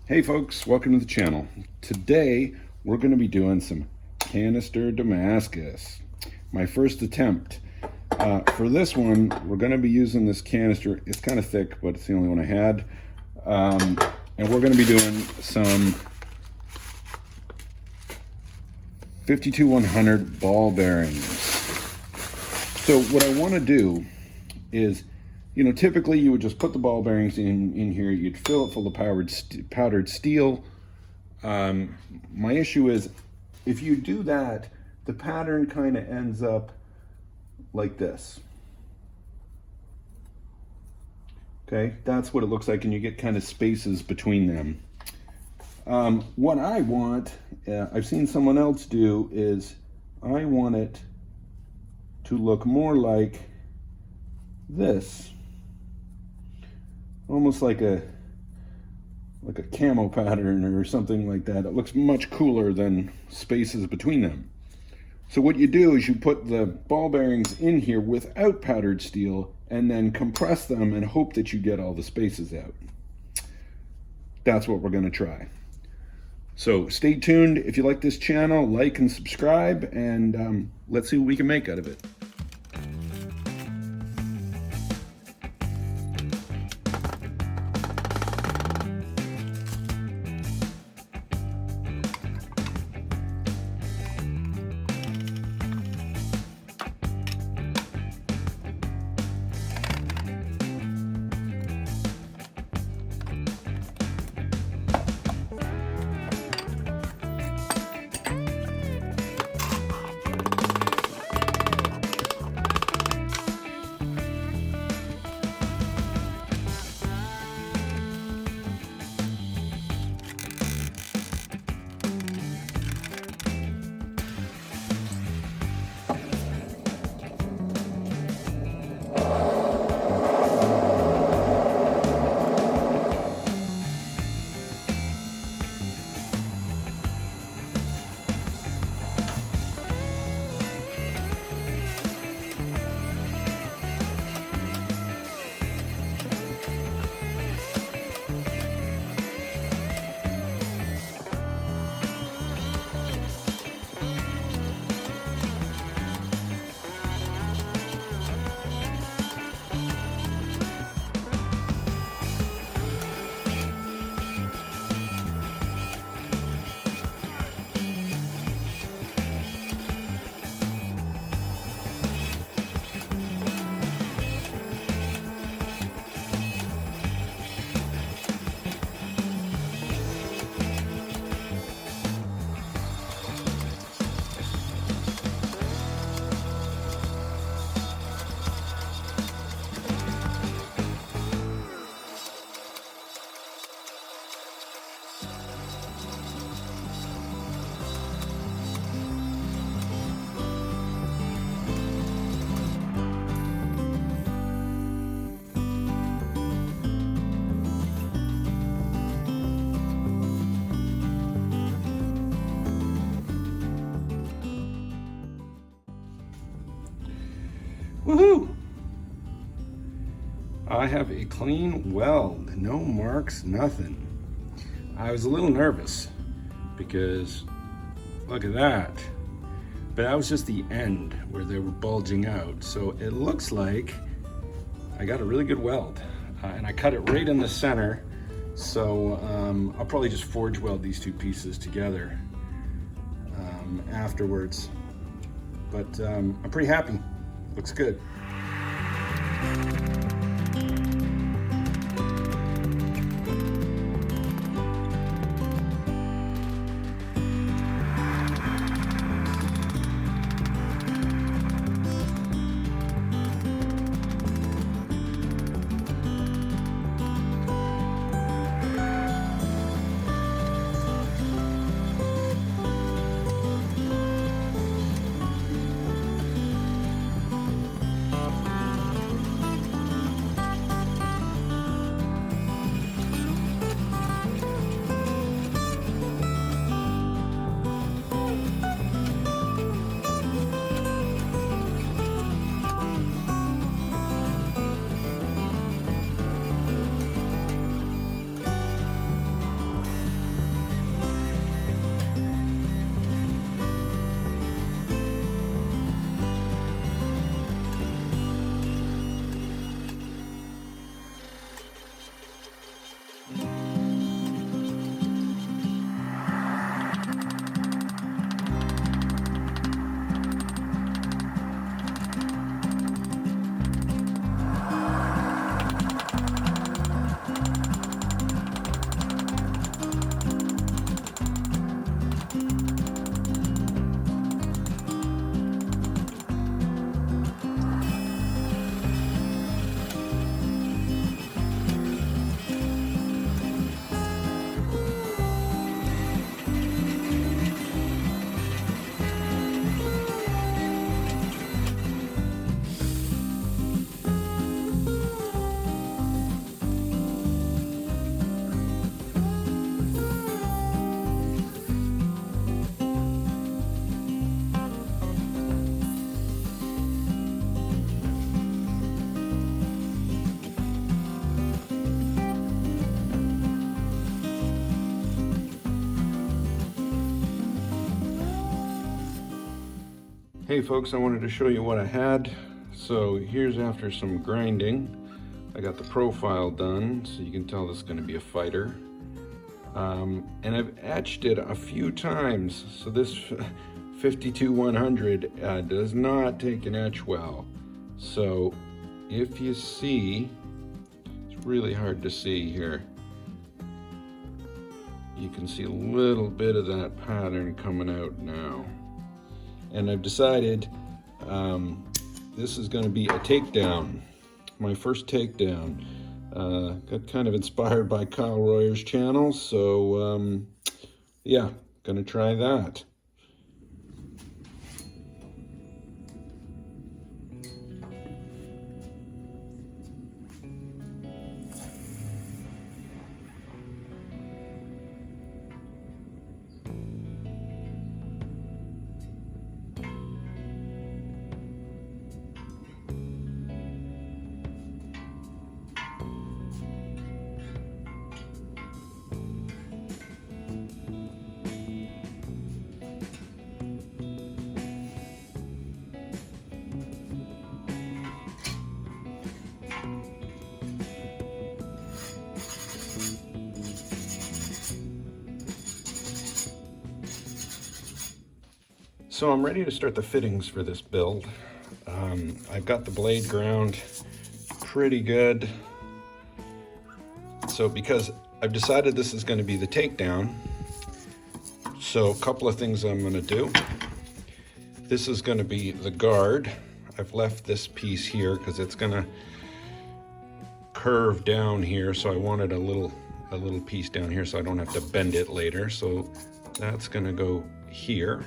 Hey folks, welcome to the channel. Today we're going to be doing some canister Damascus. My first attempt. For this one, we're going to be using this canister. It's kind of thick, but it's the only one I had. And we're going to be doing some 52-100 ball bearings. So what I want to do is, you know, typically you would just put the ball bearings in here, you'd fill it full of powdered steel. My issue is, if you do that, the pattern kind of ends up like this. Okay, that's what it looks like, and you get kind of spaces between them. What I want, I've seen someone else do, is I want it to look more like this. Almost like a camo pattern or something like that. It looks much cooler than spaces between them. So what you do is you put the ball bearings in here without powdered steel and then compress them and hope that you get all the spaces out. That's what we're going to try. So stay tuned. If you like this channel, like and subscribe, and let's see what we can make out of it. Woohoo! I have a clean weld, no marks, nothing. I was a little nervous because look at that. But that was just the end where they were bulging out. So it looks like I got a really good weld. And I cut it right in the center. So I'll probably just forge weld these two pieces together afterwards. But I'm pretty happy. Looks good. Hey folks, I wanted to show you what I had. So here's after some grinding. I got the profile done, so you can tell this is going to be a fighter. And I've etched it a few times, so this 52-100 does not take an etch well. So if you see, it's really hard to see here. You can see a little bit of that pattern coming out now. And I've decided this is going to be a takedown, my first takedown. Got kind of inspired by Kyle Royer's channel, so yeah, gonna try that. So I'm ready to start the fittings for this build. I've got the blade ground pretty good. So because I've decided this is going to be the takedown, so a couple of things I'm going to do. This is going to be the guard. I've left this piece here because it's going to curve down here, so I wanted a little piece down here so I don't have to bend it later. So that's going to go here.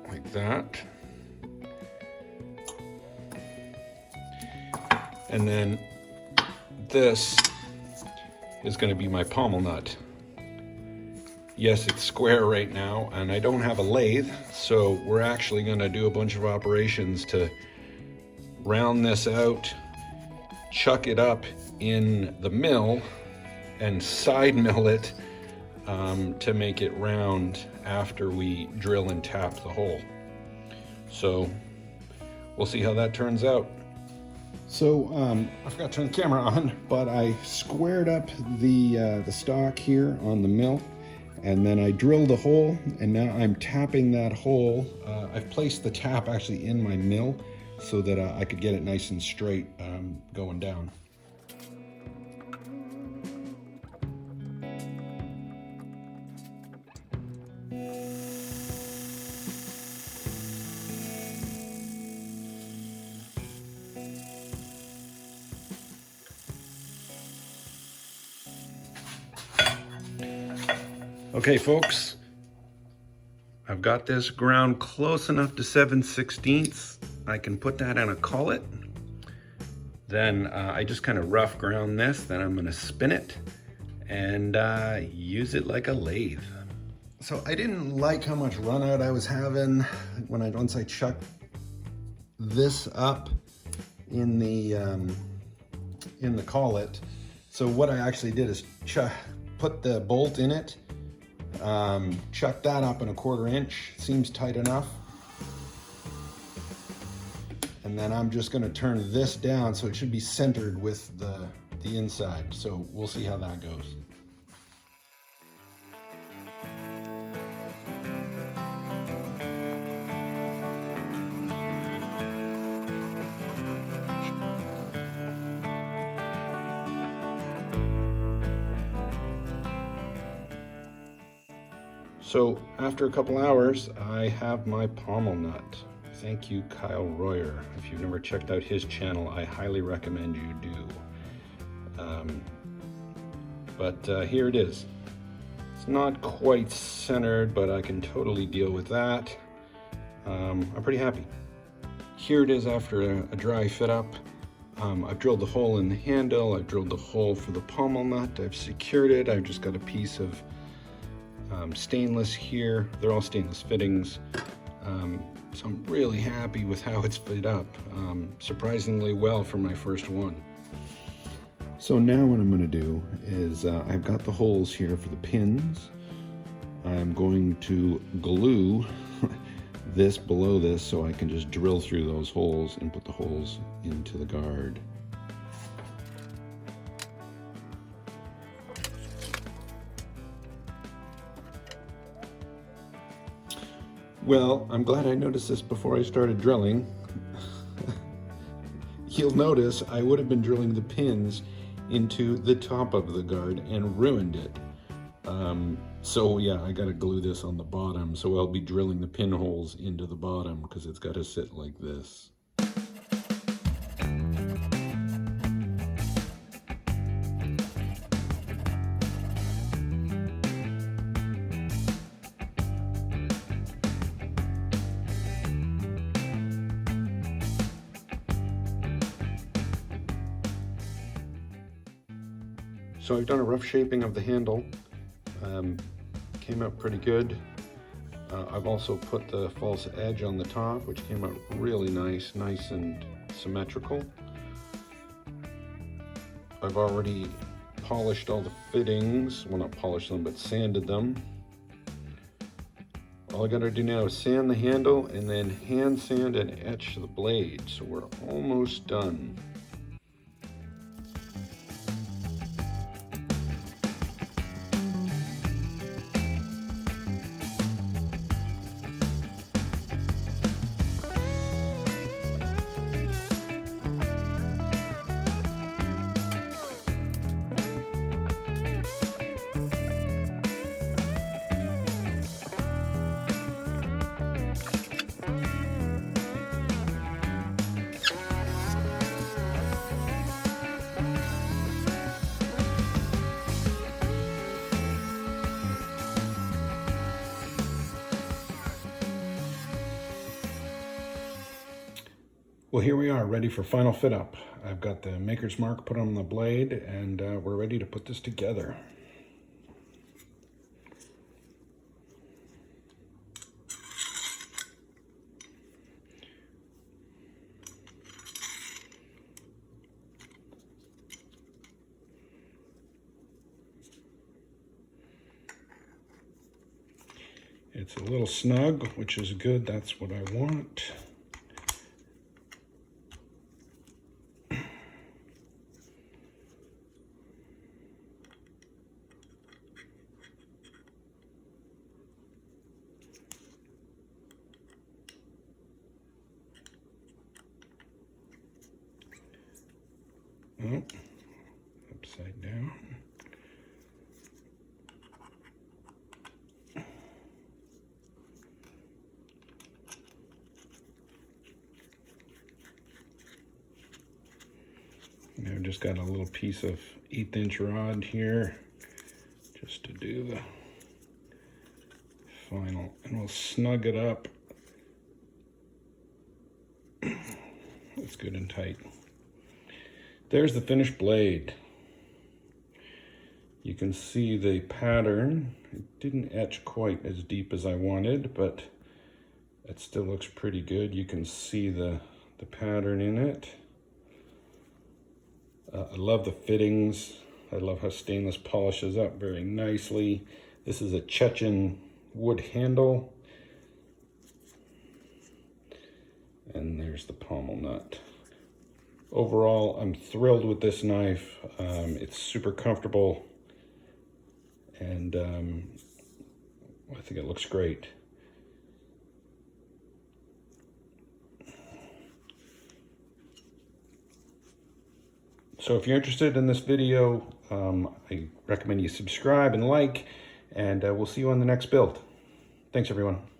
Like that. And then this is going to be my pommel nut. Yes, it's square right now, and I don't have a lathe, so we're actually going to do a bunch of operations to round this out, chuck it up in the mill, and side mill it to make it round after we drill and tap the hole. So we'll see how that turns out. So I forgot to turn the camera on, but I squared up the stock here on the mill, and then I drilled a hole, and now I'm tapping that hole. I've placed the tap actually in my mill so that I could get it nice and straight going down. Okay folks, I've got this ground close enough to 7/16. I can put that on a collet. Then I just kind of rough ground this, then I'm gonna spin it and use it like a lathe. So I didn't like how much run out I was having once I chucked this up in the collet. So what I actually did is put the bolt in it, chuck that up in 1/4 inch, seems tight enough. And then I'm just gonna turn this down so it should be centered with the inside. So we'll see how that goes. So after a couple hours, I have my pommel nut. Thank you, Kyle Royer. If you've never checked out his channel, I highly recommend you do. But here it is. It's not quite centered, but I can totally deal with that. I'm pretty happy. Here it is after a dry fit up. I've drilled the hole in the handle. I've drilled the hole for the pommel nut. I've secured it. I've just got a piece of stainless here. They're all stainless fittings. So I'm really happy with how it's fit up. Surprisingly well for my first one. So now what I'm going to do is I've got the holes here for the pins. I'm going to glue this below this so I can just drill through those holes and put the holes into the guard. Well, I'm glad I noticed this before I started drilling. You'll notice I would have been drilling the pins into the top of the guard and ruined it. So yeah, I gotta glue this on the bottom, so I'll be drilling the pinholes into the bottom because it's gotta sit like this. So I've done a rough shaping of the handle. Came out pretty good. I've also put the false edge on the top, which came out really nice and symmetrical. I've already polished all the fittings. Well, not polished them, but sanded them. All I gotta do now is sand the handle and then hand sand and etch the blade. So we're almost done. Well, here we are, ready for final fit up. I've got the maker's mark put on the blade, and we're ready to put this together. It's a little snug, which is good. That's what I want. Oh, upside down. Now I've just got a little piece of 1/8 inch rod here just to do the final, and we'll snug it up. It's good and tight. There's the finished blade. You can see the pattern. It didn't etch quite as deep as I wanted, but it still looks pretty good. You can see the pattern in it. I love the fittings. I love how stainless polishes up very nicely. This is a Chechen wood handle. And there's the pommel nut. Overall, I'm thrilled with this knife. It's super comfortable, and I think it looks great. So if you're interested in this video, I recommend you subscribe and like, and we'll see you on the next build. Thanks, everyone.